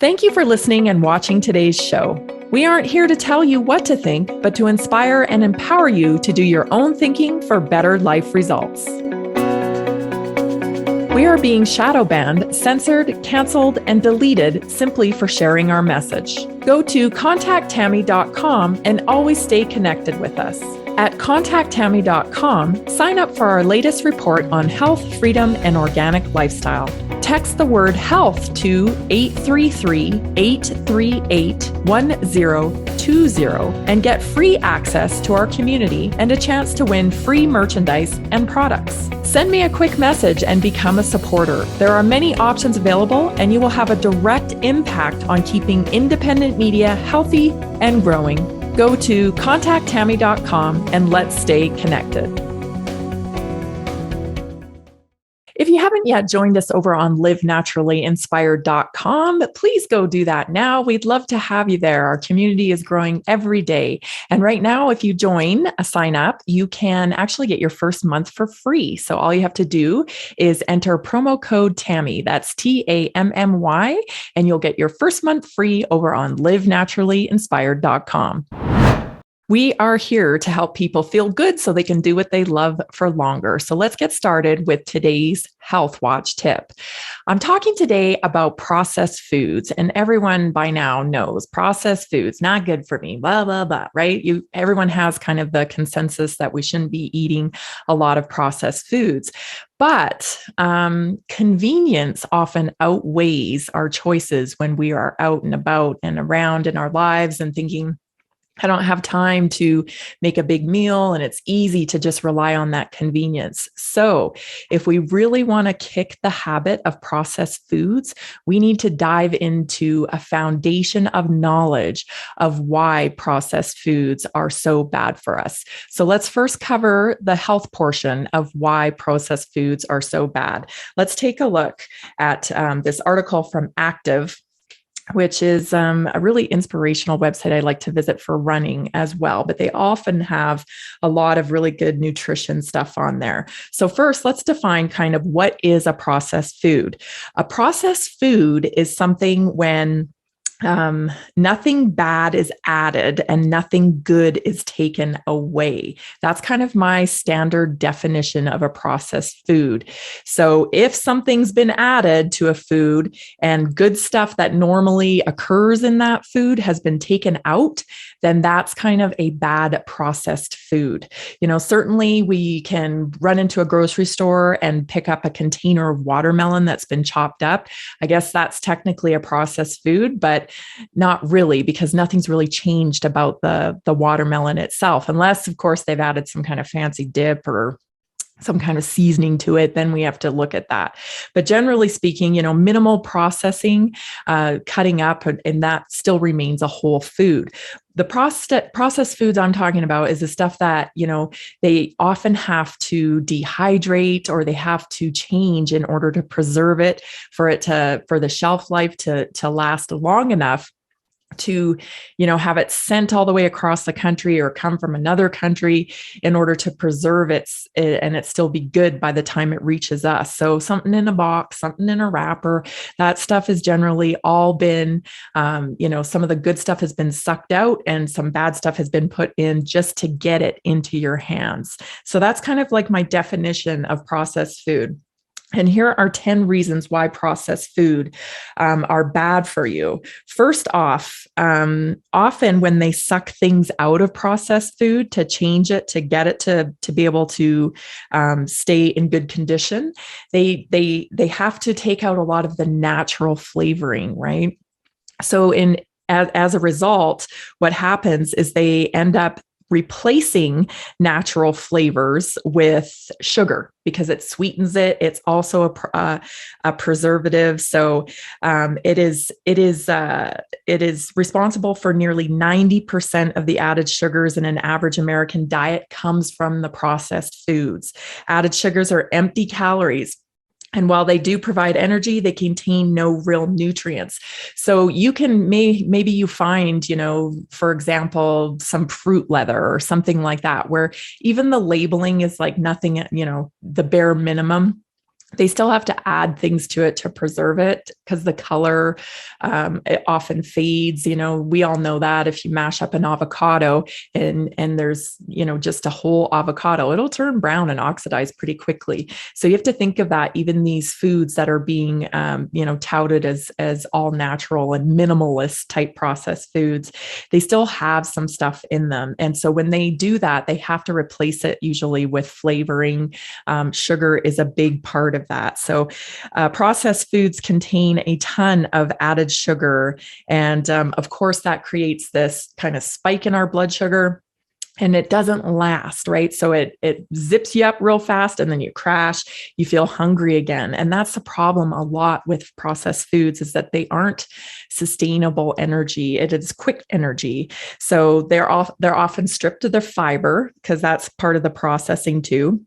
Thank you for listening and watching today's show. We aren't here to tell you what to think, but to inspire and empower you to do your own thinking for better life results. We are being shadow banned, censored, canceled, and deleted simply for sharing our message. Go to contacttammy.com and always stay connected with us. At contacttammy.com, sign up for our latest report on health, freedom, and organic lifestyle. Text the word health to 833-838-1020 and get free access to our community and a chance to win free merchandise and products. Send me a quick message and become a supporter. There are many options available, and you will have a direct impact on keeping independent media healthy and growing. Go to contacttammy.com and let's stay connected. If you haven't yet joined us over on livenaturallyinspired.com, please go do that now. We'd love to have you there. Our community is growing every day. And right now, if you sign up, you can actually get your first month for free. So all you have to do is enter promo code Tammy, that's TAMMY, and you'll get your first month free over on livenaturallyinspired.com. We are here to help people feel good so they can do what they love for longer. So let's get started with today's Health Watch tip. I'm talking today about processed foods, and everyone by now knows processed foods, not good for me, blah, blah, blah, right? Everyone has kind of the consensus that we shouldn't be eating a lot of processed foods. But convenience often outweighs our choices when we are out and about and around in our lives and thinking, I don't have time to make a big meal, and it's easy to just rely on that convenience. So if we really want to kick the habit of processed foods, we need to dive into a foundation of knowledge of why processed foods are so bad for us. So let's first cover the health portion of why processed foods are so bad. Let's take a look at this article from Active, which is a really inspirational website I like to visit for running as well. But they often have a lot of really good nutrition stuff on there. So first, let's define kind of what is a processed food. A processed food is something when nothing bad is added and nothing good is taken away. That's kind of my standard definition of a processed food. So if something's been added to a food and good stuff that normally occurs in that food has been taken out, then that's kind of a bad processed food. You know, certainly we can run into a grocery store and pick up a container of watermelon that's been chopped up. I guess that's technically a processed food, but not really, because nothing's really changed about the watermelon itself, unless, of course, they've added some kind of fancy dip or some kind of seasoning to it, then we have to look at that. But generally speaking, you know, minimal processing, cutting up, and that still remains a whole food. The processed foods I'm talking about is the stuff that, you know, they often have to dehydrate or they have to change in order to preserve it for the shelf life to last long enough to, you know, have it sent all the way across the country or come from another country in order to preserve it and it still be good by the time it reaches us. So something in a box, something in a wrapper, that stuff has generally all been, you know, some of the good stuff has been sucked out and some bad stuff has been put in just to get it into your hands. So that's kind of like my definition of processed food. And here are 10 reasons why processed food are bad for you. First off, often when they suck things out of processed food to change it, to get it to be able to stay in good condition, they have to take out a lot of the natural flavoring, right? So as a result, what happens is they end up replacing natural flavors with sugar because it sweetens it. It's also a preservative. So it is responsible for nearly 90% of the added sugars in an average American diet comes from the processed foods. Added sugars are empty calories. And while they do provide energy, they contain no real nutrients. So you can maybe you find, you know, for example, some fruit leather or something like that, where even the labeling is like nothing, you know, the bare minimum. They still have to add things to it to preserve it because the color, it often fades. We all know that if you mash up an avocado and there's, just a whole avocado, it'll turn brown and oxidize pretty quickly. So you have to think of that. Even these foods that are being, touted as all natural and minimalist type processed foods, they still have some stuff in them. And so when they do that, they have to replace it usually with flavoring. Sugar is a big part of that. So processed foods contain a ton of added sugar. And of course, that creates this kind of spike in our blood sugar. And it doesn't last, right? So it zips you up real fast and then you crash, you feel hungry again. And that's the problem a lot with processed foods, is that they aren't sustainable energy. It is quick energy. So they're often stripped of their fiber because that's part of the processing too.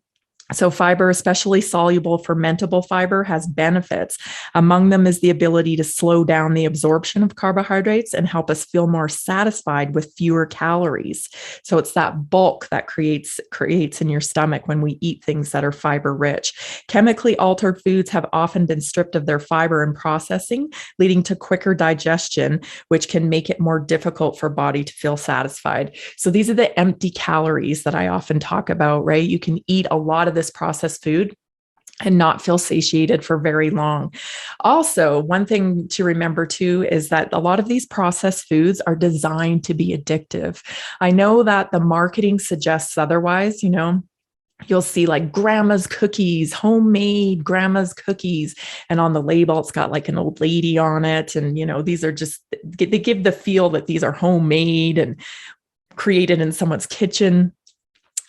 So fiber, especially soluble fermentable fiber, has benefits. Among them is the ability to slow down the absorption of carbohydrates and help us feel more satisfied with fewer calories. So it's that bulk that creates in your stomach when we eat things that are fiber rich. Chemically altered foods have often been stripped of their fiber in processing, leading to quicker digestion, which can make it more difficult for body to feel satisfied. So these are the empty calories that I often talk about, right? You can eat a lot of this processed food and not feel satiated for very long. Also, one thing to remember too is that a lot of these processed foods are designed to be addictive. I know that the marketing suggests otherwise. You'll see like grandma's cookies, homemade grandma's cookies. And on the label, it's got like an old lady on it. And, these are they give the feel that these are homemade and created in someone's kitchen.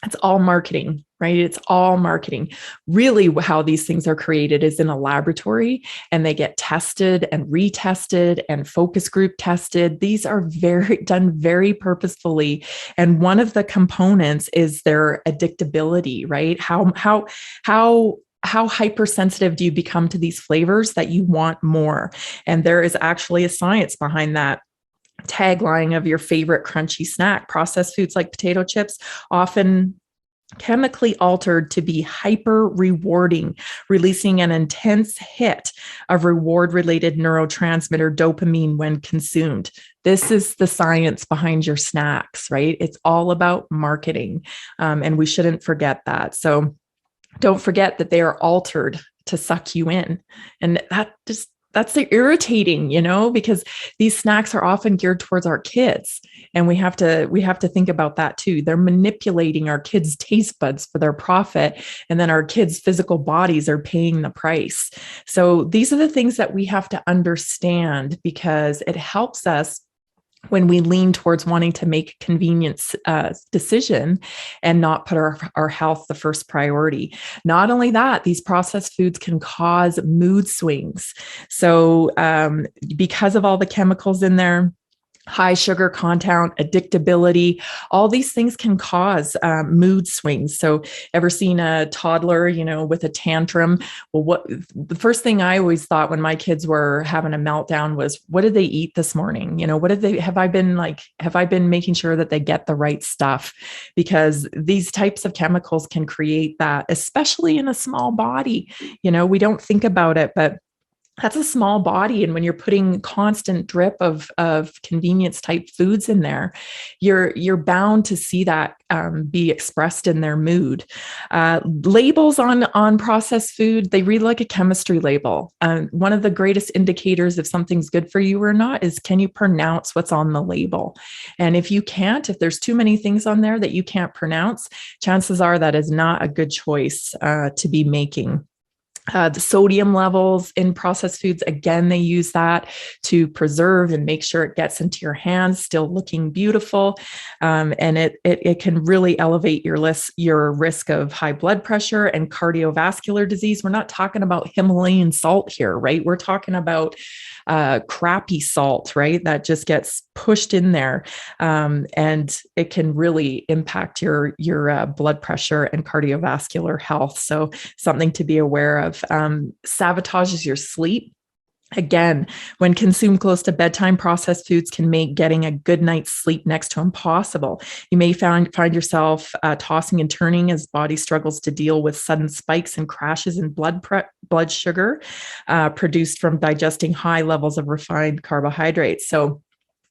It's all marketing, right? It's all marketing. Really, how these things are created is in a laboratory, and they get tested and retested and focus group tested. These are done very purposefully. And one of the components is their addictability, right? How hypersensitive do you become to these flavors that you want more? And there is actually a science behind that. Tagline of your favorite crunchy snack. Processed foods like potato chips often chemically altered to be hyper rewarding, releasing an intense hit of reward related neurotransmitter dopamine when consumed. This is the science behind your snacks, right? It's all about marketing. And we shouldn't forget that. So don't forget that they are altered to suck you in. And that's irritating, because these snacks are often geared towards our kids. And we have to think about that too. They're manipulating our kids' taste buds for their profit. And then our kids' physical bodies are paying the price. So these are the things that we have to understand, because it helps us when we lean towards wanting to make a convenience decision and not put our health the first priority. Not only that, these processed foods can cause mood swings. So because of all the chemicals in there, high sugar content, addictability, all these things can cause mood swings. So ever seen a toddler, with a tantrum? Well, the first thing I always thought when my kids were having a meltdown was, what did they eat this morning? Have I been making sure that they get the right stuff? Because these types of chemicals can create that, especially in a small body. We don't think about it, but that's a small body. And when you're putting constant drip of convenience type foods in there, you're bound to see that be expressed in their mood. Labels on processed food, they read like a chemistry label. One of the greatest indicators if something's good for you or not is, can you pronounce what's on the label? And if there's too many things on there that you can't pronounce, chances are that is not a good choice to be making. The sodium levels in processed foods, again, they use that to preserve and make sure it gets into your hands, still looking beautiful. And it can really elevate your risk of high blood pressure and cardiovascular disease. We're not talking about Himalayan salt here, right? We're talking about crappy salt, right? That just gets pushed in there. And it can really impact your blood pressure and cardiovascular health. So something to be aware of. Sabotages your sleep. Again, when consumed close to bedtime, processed foods can make getting a good night's sleep next to impossible. You may find yourself tossing and turning as body struggles to deal with sudden spikes and crashes in blood sugar produced from digesting high levels of refined carbohydrates. So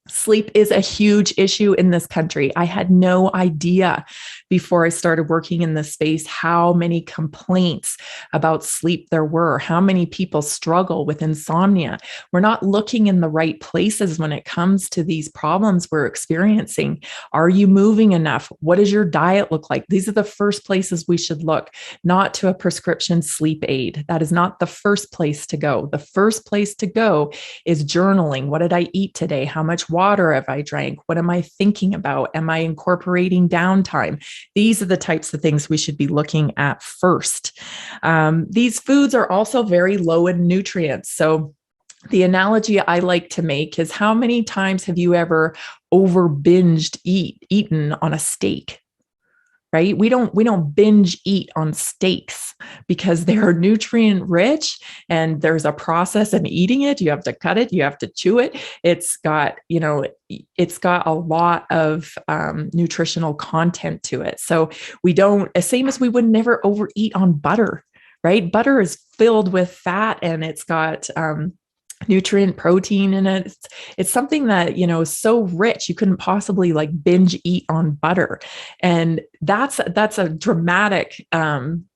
sleep is a huge issue in this country. I had no idea before I started working in this space how many complaints about sleep there were, how many people struggle with insomnia. We're not looking in the right places when it comes to these problems we're experiencing. Are you moving enough? What does your diet look like? These are the first places we should look, not to a prescription sleep aid. That is not the first place to go. The first place to go is journaling. What did I eat today? How much water have I drank? What am I thinking about? Am I incorporating downtime? These are the types of things we should be looking at first. These foods are also very low in nutrients. So the analogy I like to make is, how many times have you ever over binged eaten on a steak? Right? We don't binge eat on steaks because they are nutrient rich and there's a process in eating it. You have to cut it, you have to chew it. It's got a lot of nutritional content to it. So we don't, same as we would never overeat on butter, right? Butter is filled with fat and it's got nutrient protein in it. It's something that, is so rich, you couldn't possibly like binge eat on butter. And that's a dramatic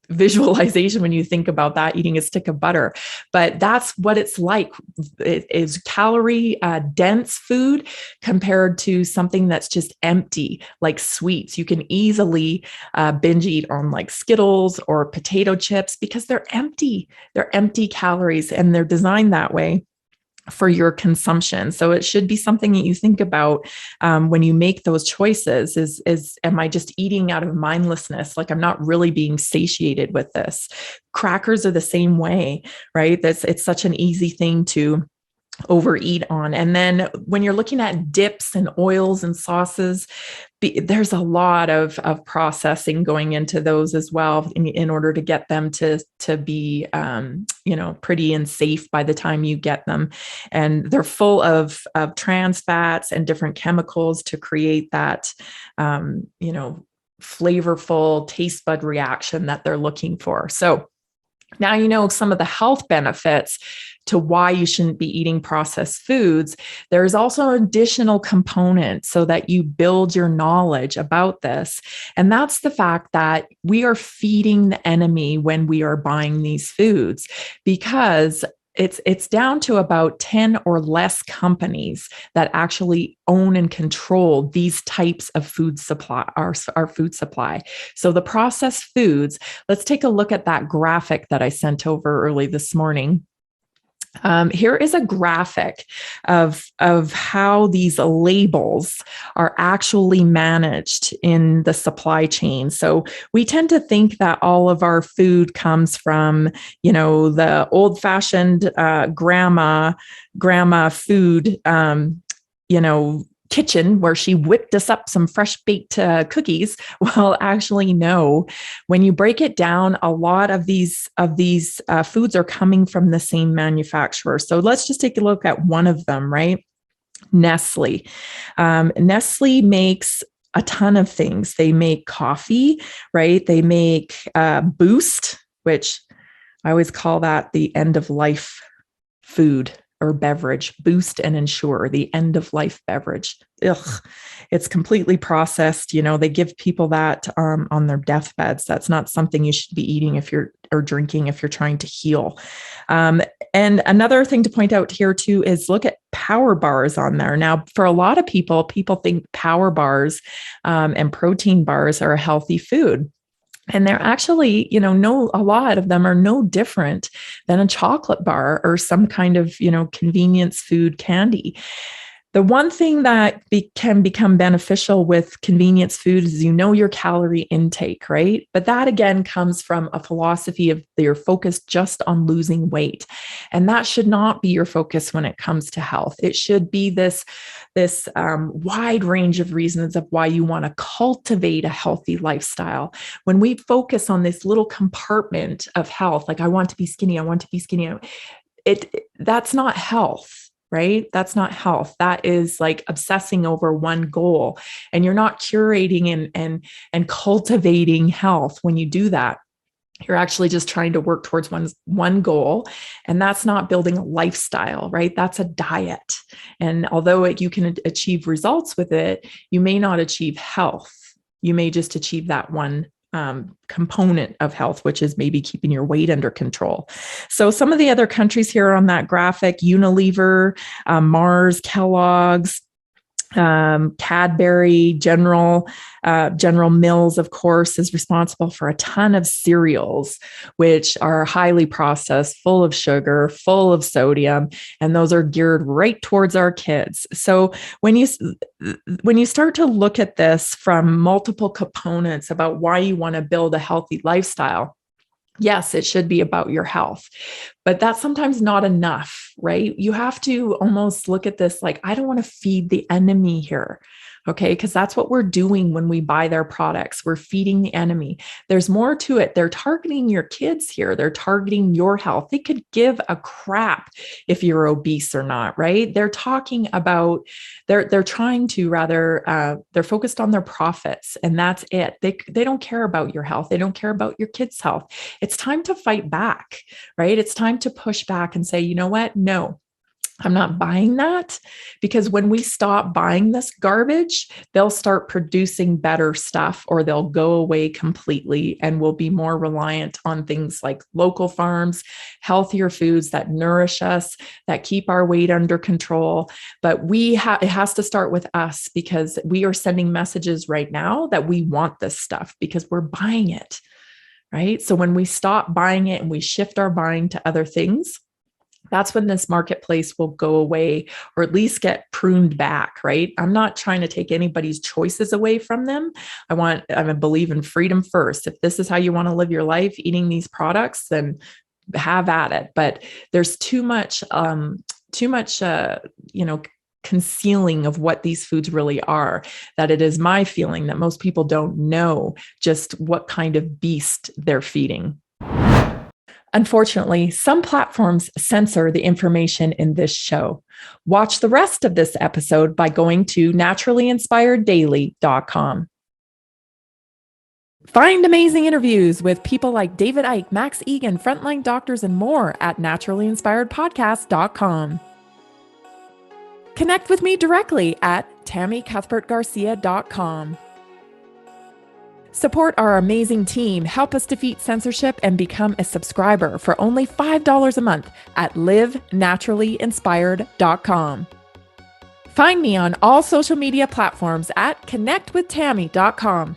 visualization when you think about that, eating a stick of butter. But that's what it's like. It is calorie dense food compared to something that's just empty, like sweets. You can easily binge eat on like Skittles or potato chips because they're empty. They're empty calories and they're designed that way for your consumption. So it should be something that you think about when you make those choices is, am I just eating out of mindlessness? Like, I'm not really being satiated with this. Crackers are the same way, right? It's such an easy thing to overeat on. And then when you're looking at dips and oils and sauces, there's a lot of processing going into those as well in order to get them to be, pretty and safe by the time you get them. And they're full of trans fats and different chemicals to create that, flavorful taste bud reaction that they're looking for. So now you know some of the health benefits to why you shouldn't be eating processed foods. There's also an additional component so that you build your knowledge about this. And that's the fact that we are feeding the enemy when we are buying these foods, because it's down to about 10 or less companies that actually own and control these types of food supply, our food supply. So the processed foods, let's take a look at that graphic that I sent over early this morning. Here is a graphic of how these labels are actually managed in the supply chain. So we tend to think that all of our food comes from, the old-fashioned grandma food, kitchen where she whipped us up some fresh baked cookies. Well, actually, no. When you break it down, a lot of these foods are coming from the same manufacturer. So let's just take a look at one of them, right? Nestle. Nestle makes a ton of things. They make coffee, right? They make Boost, which I always call that the end of life food or beverage. Boost and Ensure, the end of life beverage. Ugh, it's completely processed. They give people that on their deathbeds. That's not something you should be eating or drinking if you're trying to heal. And another thing to point out here too is look at power bars on there. Now, for a lot of people think power bars and protein bars are a healthy food. And they're actually, a lot of them are no different than a chocolate bar or some kind of, convenience food candy. The one thing that can become beneficial with convenience food is your calorie intake, right? But that again comes from a philosophy of you're focused just on losing weight. And that should not be your focus when it comes to health. It should be this wide range of reasons of why you want to cultivate a healthy lifestyle. When we focus on this little compartment of health, like I want to be skinny, that's not health, right? That's not health. That is like obsessing over one goal, and you're not curating and cultivating health when you do that. You're actually just trying to work towards one goal, and that's not building a lifestyle, right? That's a diet. And although you can achieve results with it, you may not achieve health. You may just achieve that one component of health, which is maybe keeping your weight under control. So some of the other countries here on that graphic: Unilever, Mars, Kellogg's, Cadbury, General Mills, of course, is responsible for a ton of cereals, which are highly processed, full of sugar, full of sodium, and those are geared right towards our kids. So when you start to look at this from multiple components about why you want to build a healthy lifestyle, yes, it should be about your health, but that's sometimes not enough, right? You have to almost look at this like, I don't want to feed the enemy here. Okay. Because that's what we're doing when we buy their products. We're feeding the enemy. There's more to it. They're targeting your kids here. They're targeting your health. They could give a crap if you're obese or not, right? They're talking about, they're trying to they're focused on their profits, and that's it. They don't care about your health. They don't care about your kids' health. It's time to fight back, right? It's time to push back and say, you know what? No, I'm not buying that, because when we stop buying this garbage, they'll start producing better stuff, or they'll go away completely, and we'll be more reliant on things like local farms, healthier foods that nourish us, that keep our weight under control. But it has to start with us, because we are sending messages right now that we want this stuff because we're buying it, right? So when we stop buying it and we shift our buying to other things, that's when this marketplace will go away, or at least get pruned back, right? I'm not trying to take anybody's choices away from them. I believe in freedom first. If this is how you want to live your life, eating these products, then have at it. But there's too much, concealing of what these foods really are, that it is my feeling that most people don't know just what kind of beast they're feeding. Unfortunately, some platforms censor the information in this show. Watch the rest of this episode by going to naturallyinspireddaily.com. Find amazing interviews with people like David Icke, Max Egan, frontline doctors, and more at naturallyinspiredpodcast.com. Connect with me directly at tammycuthbertgarcia.com. Support our amazing team. Help us defeat censorship and become a subscriber for only $5 a month at livenaturallyinspired.com. Find me on all social media platforms at connectwithtammy.com.